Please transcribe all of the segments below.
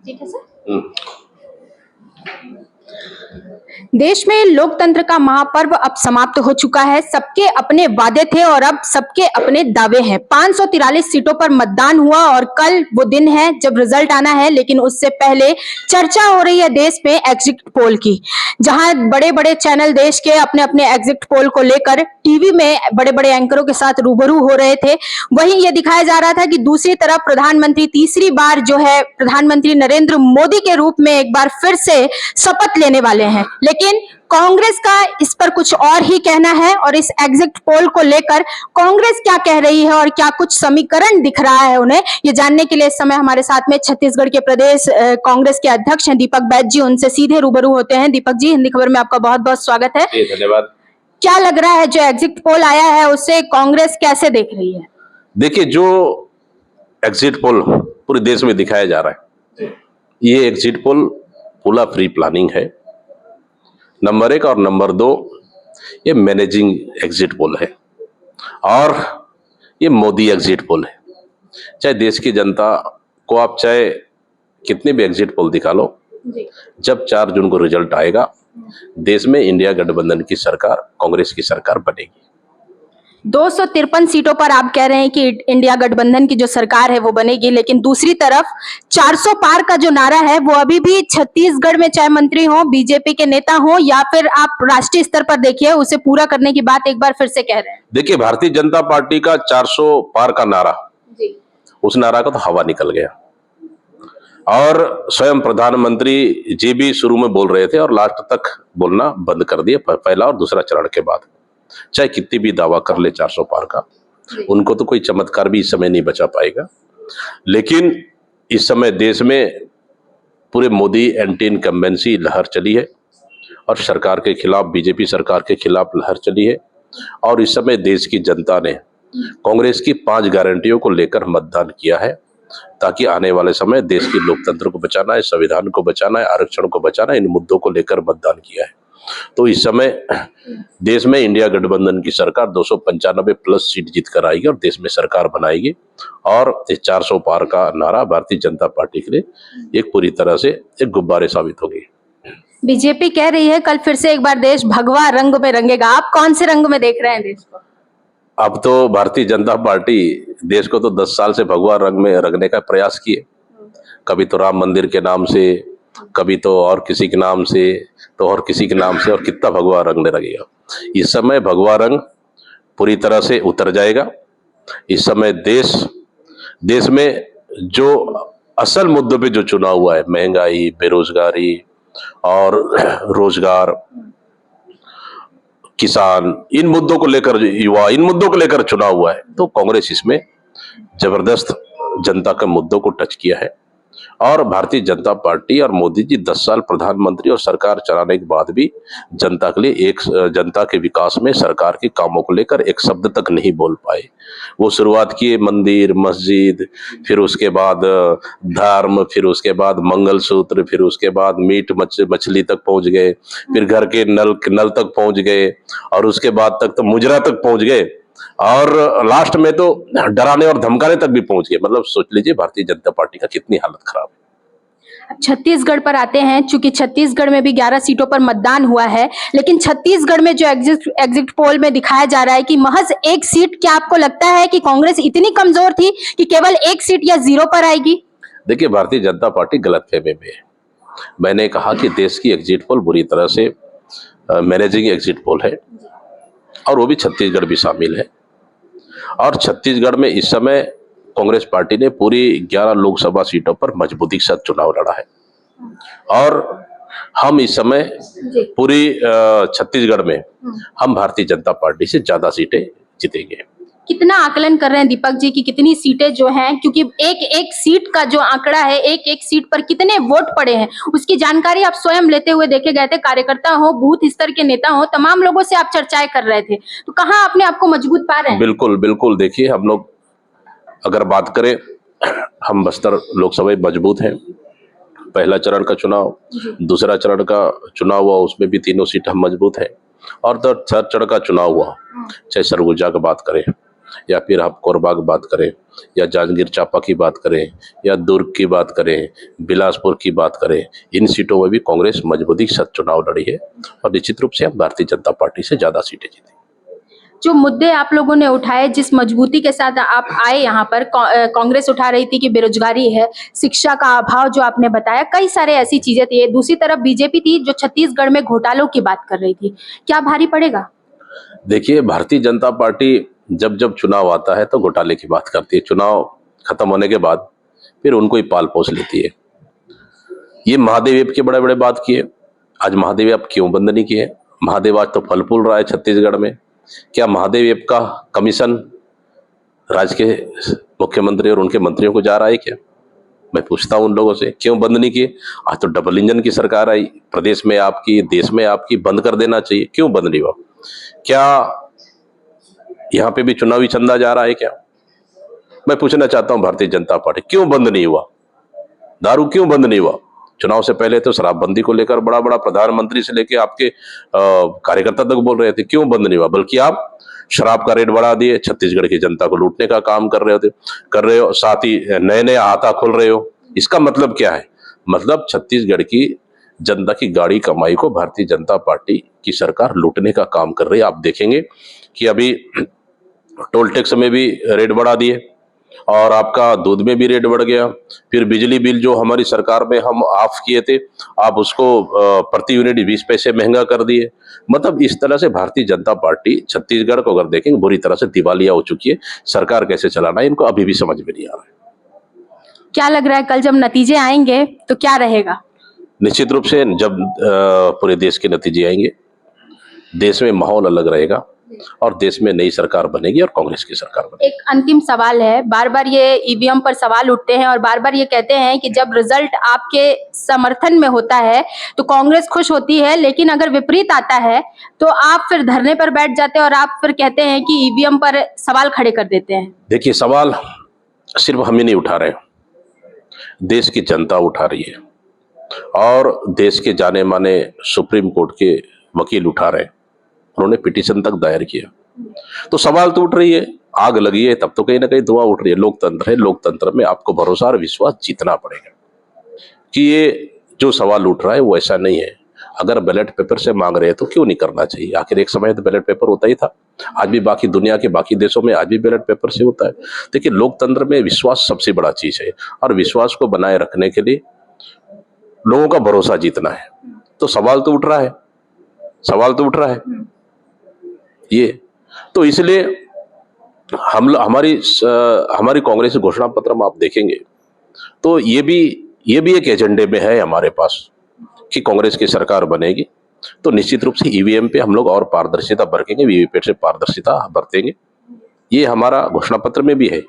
ठीक है सर। देश में लोकतंत्र का महापर्व अब समाप्त हो चुका है। सबके अपने वादे थे और अब सबके अपने दावे हैं। 543 सीटों पर मतदान हुआ और कल वो दिन है जब रिजल्ट आना है, लेकिन उससे पहले चर्चा हो रही है देश में एग्जिट पोल की, जहां बड़े बड़े चैनल देश के अपने अपने एग्जिट पोल को लेकर टीवी में बड़े बड़े एंकरों के साथ रूबरू हो रहे थे। वहीं ये दिखाया जा रहा था कि दूसरी तरफ प्रधानमंत्री तीसरी बार जो है प्रधानमंत्री नरेंद्र मोदी के रूप में एक बार फिर से शपथ लेने वाले हैं। लेकिन कांग्रेस का इस पर कुछ और ही कहना है और इस एग्जिट पोल को लेकर कांग्रेस क्या कह रही है और क्या कुछ समीकरण दिख रहा है उन्हें, ये जानने के लिए इस समय हमारे साथ में छत्तीसगढ़ के प्रदेश कांग्रेस के अध्यक्ष हैं दीपक बैज जी। उनसे सीधे रूबरू होते हैं। दीपक जी, हिंदी खबर में आपका बहुत बहुत स्वागत है। धन्यवाद। क्या लग रहा है जो एग्जिट पोल आया है उससे कांग्रेस कैसे देख रही है? देखिए, जो एग्जिट पोल पूरे देश में दिखाया जा रहा है, ये एग्जिट पोल पूरा प्री प्लानिंग है, नंबर 1, और नंबर 2 ये मैनेजिंग एग्जिट पोल है और ये मोदी एग्जिट पोल है। चाहे देश की जनता को आप चाहे कितने भी एग्जिट पोल दिखा लो, जब 4 जून को रिजल्ट आएगा देश में इंडिया गठबंधन की सरकार, कांग्रेस की सरकार बनेगी। 253 सीटों पर आप कह रहे हैं कि इंडिया गठबंधन की जो सरकार है वो बनेगी, लेकिन दूसरी तरफ 400 पार का जो नारा है वो अभी भी छत्तीसगढ़ में, चाहे मंत्री हो, बीजेपी के नेता हो या फिर आप राष्ट्रीय स्तर पर देखिए, उसे पूरा करने की बात एक बार फिर से कह रहे हैं। देखिए, भारतीय जनता पार्टी का 400 पार का नारा जी, उस नारा का तो हवा निकल गया और स्वयं प्रधानमंत्री जी भी शुरू में बोल रहे थे और लास्ट तक बोलना बंद कर दिए, पहला और दूसरा चरण के बाद। चाहे कितनी भी दावा कर ले 400 पार का, उनको तो कोई चमत्कार भी इस समय नहीं बचा पाएगा। लेकिन इस समय देश में पूरे मोदी एंटी इनकम्बेंसी लहर चली है और सरकार के खिलाफ, बीजेपी सरकार के खिलाफ लहर चली है और इस समय देश की जनता ने कांग्रेस की 5 गारंटियों को लेकर मतदान किया है, ताकि आने वाले समय देश की लोकतंत्र को बचाना है, संविधान को बचाना है, आरक्षण को बचाना है, इन मुद्दों को लेकर मतदान किया है। तो इस समय देश में इंडिया गठबंधन की सरकार 295 प्लस सीट जीतकर आएगी और देश में सरकार बनाएगी और इस 400 पार का नारा भारतीय जनता पार्टी के लिए एक पूरी तरह से एक गुब्बारे साबित होगी। बीजेपी कह रही है कल फिर से एक बार देश भगवा रंग में रंगेगा। आप कौन से रंग में देख रहे हैं देश को? अब तो भारतीय जनता पार्टी देश को तो 10 साल से भगवा रंग में रंगने का प्रयास किए, कभी तो राम मंदिर के नाम से, कभी तो और किसी के नाम से, तो और किसी के नाम से, और कितना भगवा रंग लगेगा। इस समय भगवा रंग पूरी तरह से उतर जाएगा। इस समय देश में जो असल मुद्दों पे जो चुनाव हुआ है, महंगाई, बेरोजगारी और रोजगार, किसान, इन मुद्दों को लेकर, युवा, इन मुद्दों को लेकर चुनाव हुआ है, तो कांग्रेस इसमें जबरदस्त जनता के मुद्दों को टच किया है और भारतीय जनता पार्टी और मोदी जी 10 साल प्रधानमंत्री और सरकार चलाने के बाद भी जनता के लिए, जनता के विकास में सरकार के कामों को लेकर एक शब्द तक नहीं बोल पाए। वो शुरुआत किए मंदिर, मस्जिद, फिर उसके बाद धर्म, फिर उसके बाद मंगलसूत्र, फिर उसके बाद मीट मछली तक पहुंच गए, फिर घर के नल तक पहुंच गए और उसके बाद तक तो मुजरा तक पहुंच गए और लास्ट में तो डराने और धमकाने तक भी पहुंच गए। मतलब सोच लीजिए भारतीय जनता पार्टी का कितनी हालत खराब है। अब छत्तीसगढ़ पर आते हैं। चूंकि छत्तीसगढ़ में भी 11 सीटों पर मतदान हुआ है, लेकिन छत्तीसगढ़ में जो एग्जिट पोल में दिखाया जा रहा है कि महज 1 सीट, क्या आपको लगता है कि कांग्रेस इतनी कमजोर थी कि केवल 1 सीट या 0 पर आएगी? देखिए, भारतीय जनता पार्टी गलतफहमी में है। मैंने कहा कि देश की एग्जिट पोल बुरी तरह से मैनेजिंग एग्जिट पोल है और वो भी छत्तीसगढ़ भी शामिल है और छत्तीसगढ़ में इस समय कांग्रेस पार्टी ने पूरी 11 लोकसभा सीटों पर मजबूती के साथ चुनाव लड़ा है और हम इस समय पूरी छत्तीसगढ़ में हम भारतीय जनता पार्टी से ज्यादा सीटें जीतेंगे। कितना आकलन कर रहे हैं दीपक जी कि कितनी सीटें जो हैं, क्योंकि एक सीट का जो आंकड़ा है, एक सीट पर कितने वोट पड़े हैं, उसकी जानकारी आप स्वयं लेते हुए देखे गए थे। कार्यकर्ता हो, बूथ स्तर के नेता हो, तमाम लोगों से आप चर्चाएं कर रहे थे, तो कहाँ अपने आप को मजबूत पा रहे हैं? बिल्कुल बिल्कुल। देखिए, हम लोग अगर बात करें, हम बस्तर लोकसभा मजबूत हैं। पहला चरण का चुनाव, दूसरा चरण का चुनाव हुआ, उसमें भी तीनों सीट हम मजबूत हैं और थर्ड चरण का चुनाव हुआ, चाहे सरगुजा की बात करें, या फिर आप कोरबा की बात करें, या जांजगीर चांपा की बात करें, या दुर्ग की बात करें, बिलासपुर की बात करें, इन सीटों में भी कांग्रेस मजबूती के साथ चुनाव लड़ी है और निश्चित रूप से हम भारतीय जनता पार्टी से ज्यादा सीटें जीती। जो मुद्दे आप लोगों ने उठाए, जिस मजबूती के साथ आप आए यहाँ पर, कांग्रेस उठा रही थी कि बेरोजगारी है, शिक्षा का अभाव जो आपने बताया, कई सारे ऐसी चीजें थी। दूसरी तरफ बीजेपी थी जो छत्तीसगढ़ में घोटालों की बात कर रही थी। क्या भारी पड़ेगा? देखिए, भारतीय जनता पार्टी जब जब चुनाव आता है तो घोटाले की बात करती है, चुनाव खत्म होने के बाद फिर उनको ही पाल पोस लेती है। ये महादेव ऐप के बड़े बड़े बात किए, आज महादेव ऐप क्यों बंद नहीं किए? महादेव आज तो फल फूल रहा है छत्तीसगढ़ में। क्या महादेव ऐप का कमीशन राज्य के मुख्यमंत्री और उनके मंत्रियों को जा रहा है क्या? मैं पूछता हूं उन लोगों से, क्यों बंद नहीं किए? आज तो डबल इंजन की सरकार आई, प्रदेश में आपकी, देश में आपकी, बंद कर देना चाहिए, क्यों बंद नहीं हुआ? क्या यहाँ पे भी चुनावी चंदा जा रहा है क्या? मैं पूछना चाहता हूं भारतीय जनता पार्टी क्यों बंद नहीं हुआ? दारू क्यों बंद नहीं हुआ? चुनाव से पहले तो शराबबंदी को लेकर बड़ा बड़ा प्रधानमंत्री से लेकर आपके कार्यकर्ता तक बोल रहे थे, क्यों बंद नहीं हुआ? बल्कि आप शराब का रेट बढ़ा दिए, छत्तीसगढ़ की जनता को लूटने का काम कर रहे हो, साथ ही नए नए आता खोल रहे हो। इसका मतलब क्या है? मतलब छत्तीसगढ़ की जनता की गाड़ी कमाई को भारतीय जनता पार्टी की सरकार लूटने का काम कर रही है। आप देखेंगे कि अभी टोल टैक्स में भी रेट बढ़ा दिए और आपका दूध में भी रेट बढ़ गया। फिर बिजली बिल जो हमारी सरकार में हम ऑफ किए थे, आप उसको प्रति यूनिट 20 पैसे महंगा कर दिए। मतलब इस तरह से भारतीय जनता पार्टी छत्तीसगढ़ को अगर देखेंगे बुरी तरह से दिवालिया हो चुकी है। सरकार कैसे चलाना है इनको अभी भी समझ में नहीं आ रहा है। क्या लग रहा है कल जब नतीजे आएंगे तो क्या रहेगा? निश्चित रूप से जब पूरे देश के नतीजे आएंगे, देश में माहौल अलग रहेगा और देश में नई सरकार बनेगी और कांग्रेस की सरकार बनेगी। एक अंतिम सवाल है, बार बार ये ईवीएम पर सवाल उठते हैं और बार बार ये कहते हैं कि जब रिजल्ट आपके समर्थन में होता है तो कांग्रेस खुश होती है, लेकिन अगर विपरीत आता है तो आप फिर धरने पर बैठ जाते हैं और आप फिर कहते हैं कि ईवीएम पर सवाल खड़े कर देते हैं। देखिए, सवाल सिर्फ हम ही नहीं उठा रहे, देश की जनता उठा रही है और देश के जाने माने सुप्रीम कोर्ट के वकील उठा रहे हैं, उन्होंने पिटीशन तक दायर किया। तो सवाल तो उठ रही है, आग लगी है तब तो कहीं ना कहीं धुआं उठ रही है। लोकतंत्र है, लोकतंत्र में आपको भरोसा और विश्वास जीतना पड़ेगा कि ये जो सवाल उठ रहा है वो ऐसा नहीं है। अगर बैलेट पेपर से मांग रहे हैं तो क्यों नहीं करना चाहिए? आखिर एक समय तो बैलेट पेपर होता ही था, आज भी बाकी दुनिया के बाकी देशों में आज भी बैलेट पेपर से होता है। देखिए, लोकतंत्र में विश्वास सबसे बड़ा चीज है और विश्वास को बनाए रखने के लिए लोगों का भरोसा जीतना है। तो सवाल तो उठ रहा है, सवाल तो उठ रहा है ये। तो इसलिए हमारी कांग्रेस घोषणा पत्र में आप देखेंगे तो ये भी एक एजेंडे में है हमारे पास कि कांग्रेस की सरकार बनेगी। तो निश्चित रूप से ईवीएम पे हम लोग और पारदर्शिता बरतेंगे, वीवीपैट से पारदर्शिता बरतेंगे। ये हमारा घोषणा पत्र में भी है।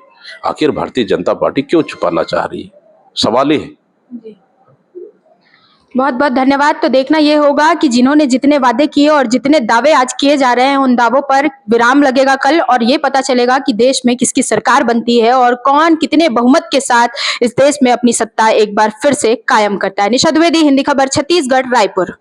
आखिर भारतीय जनता पार्टी क्यों छुपाना चाह रही है? सवाल ही है। बहुत बहुत धन्यवाद। तो देखना ये होगा कि जिन्होंने जितने वादे किए और जितने दावे आज किए जा रहे हैं उन दावों पर विराम लगेगा कल, और ये पता चलेगा कि देश में किसकी सरकार बनती है और कौन कितने बहुमत के साथ इस देश में अपनी सत्ता एक बार फिर से कायम करता है। निशा द्विवेदी, हिंदी खबर, छत्तीसगढ़, रायपुर।